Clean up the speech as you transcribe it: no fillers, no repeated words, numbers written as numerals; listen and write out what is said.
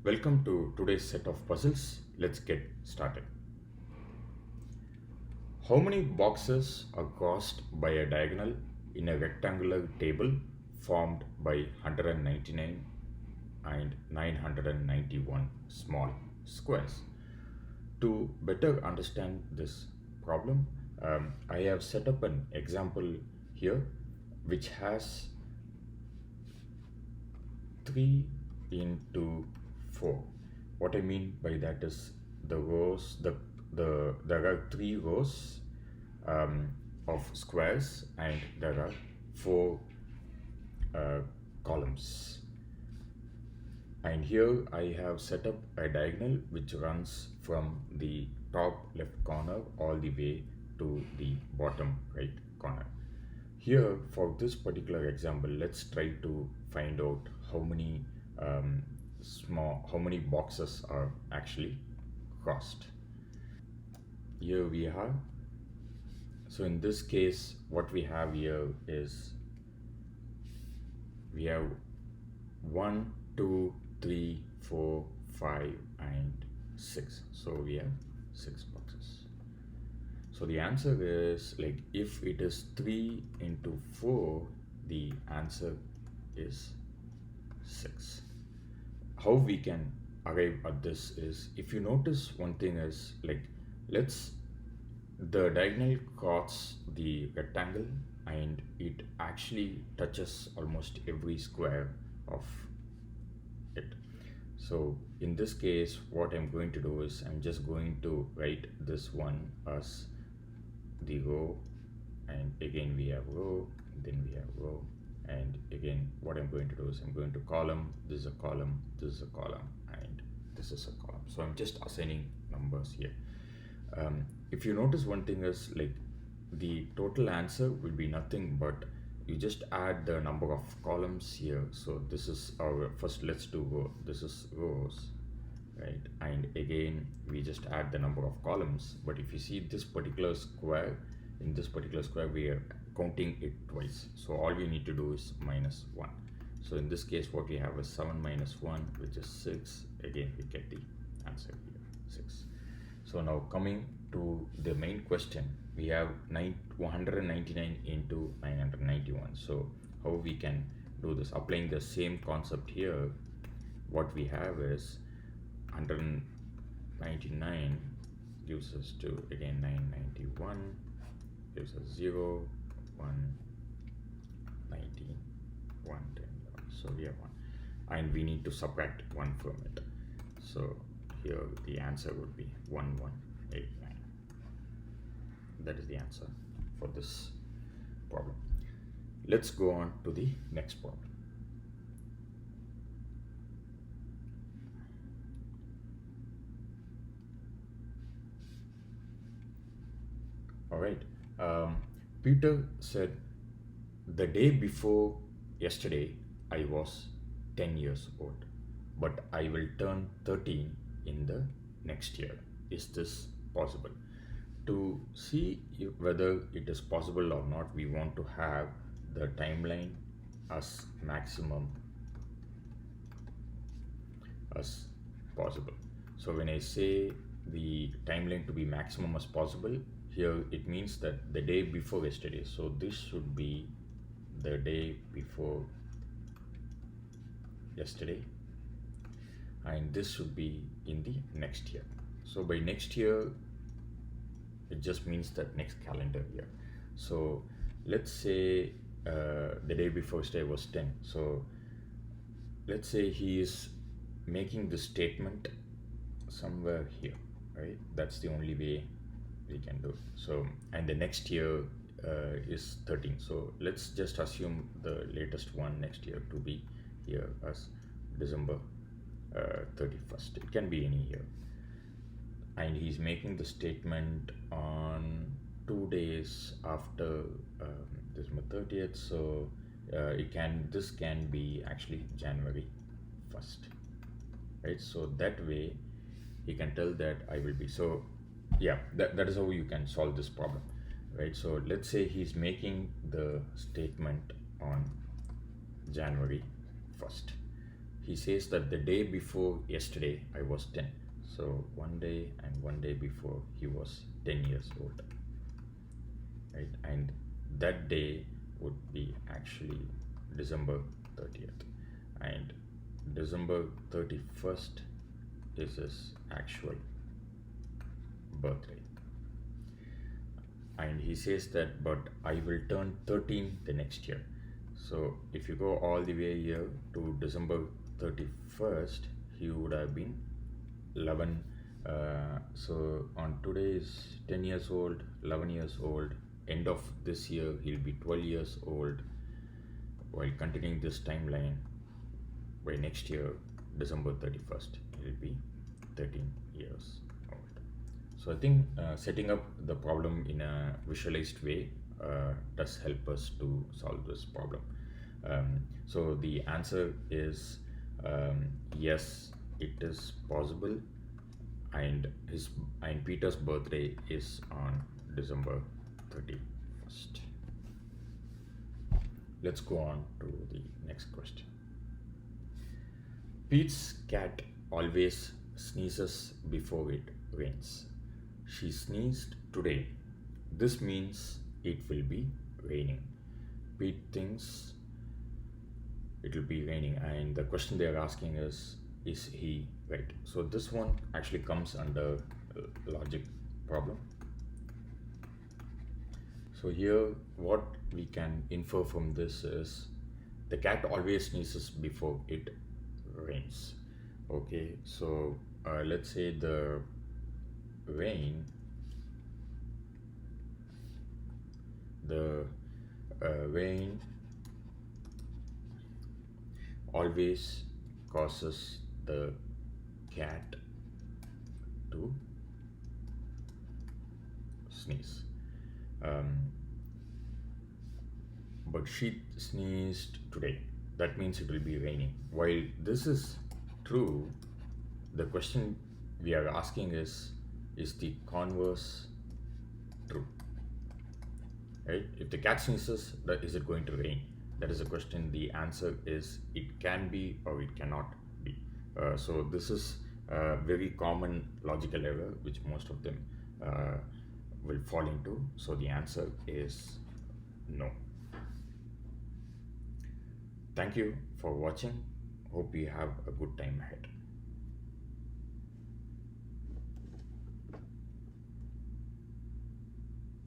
Welcome to today's set of puzzles. Let's get started. How many boxes are crossed by a diagonal in a rectangular table formed by 199 and 991 small squares? To better understand this problem, I have set up an example here which has 3 into 4. What I mean by that is the rows, there are 3 rows um, of squares and there are 4 uh, columns. And here I have set up a diagonal which runs from the top left corner all the way to the bottom right corner. Here, for this particular example, let's try to find out um, how many boxes are actually crossed. Here we are. So in this case, what we have here is we have 1, 2, 3, 4, 5, and 6. So we have 6 boxes. So the answer is, like, if it is 3 into 4, the answer is 6. How we can arrive at this is, if you notice one thing is, like, the diagonal crosses the rectangle and it actually touches almost every square of it. So in this case, what I'm going to do is I'm just going to write this one as the row, and again we have row, then we have row, and again what I'm going to do is I'm going to column, this is a column, this is a column, and this is a column. So I'm just assigning numbers here. If you notice one thing is, like, the total answer will be nothing but you just add the number of columns here. So this is our first, let's do row, this is rows, right? And again we just add the number of columns. But if you see this particular square, in this particular square we are counting it twice, so all we need to do is minus 1. So in this case what we have is 7 minus 1, which is 6. Again we get the answer here, 6. So now coming to the main question, we have 199 into 991. So how we can do this? Applying the same concept here, what we have is 199 gives us to, again, 991 gives us 0, 1, 90, 110. So we have 1. And we need to subtract 1 from it. So here the answer would be 1189. That is the answer for this problem. Let's go on to the next problem. All right. Peter said, the day before yesterday I was 10 years old, but I will turn 13 in the next year. Is this possible? To see whether it is possible or not, we want to have the timeline as maximum as possible. So when I say the timeline to be maximum as possible, here it means that the day before yesterday. So this should be the day before yesterday, and this should be in the next year. So by next year, it just means that next calendar year. So let's say the day before yesterday was 10. So let's say he is making the statement somewhere here, right? That's the only way we can do. So, and the next year is 13. So let's just assume the latest one next year to be here as December 31st. It can be any year. And he's making the statement on 2 days after December 30th. So this can be actually January 1st, right? So that way he can tell that I will be. So yeah, that is how you can solve this problem, right? So let's say he's making the statement on January 1st. he says that the day before yesterday I was 10. So one day and one day before he was 10 years old, right? And that day would be actually December 30th. And December 31st is his actual birthday. And he says that, but I will turn 13 the next year. So if you go all the way here to December 31st, he would have been 11. So on today is 10 years old, 11 years old. End of this year, he'll be 12 years old. While continuing this timeline, by next year, December 31st, he'll be 13 years old. So I think setting up the problem in a visualized way does help us to solve this problem. So the answer is yes, it is possible, and Peter's birthday is on December 31st. Let's go on to the next question. Pete's cat always sneezes before it rains. She sneezed today. This means it will be raining. Pete thinks it will be raining, and the question they are asking is he right? So this one actually comes under logic problem. So here what we can infer from this is the cat always sneezes before it rains. Okay, so let's say the rain, rain always causes the cat to sneeze. But she sneezed today. That means it will be raining. While this is true, the question we are asking is the converse true? Right? If the cat sneezes, is it going to rain? That is a question. The answer is it can be or it cannot be. So this is a very common logical error which most of them will fall into. So the answer is no. Thank you for watching. Hope you have a good time ahead.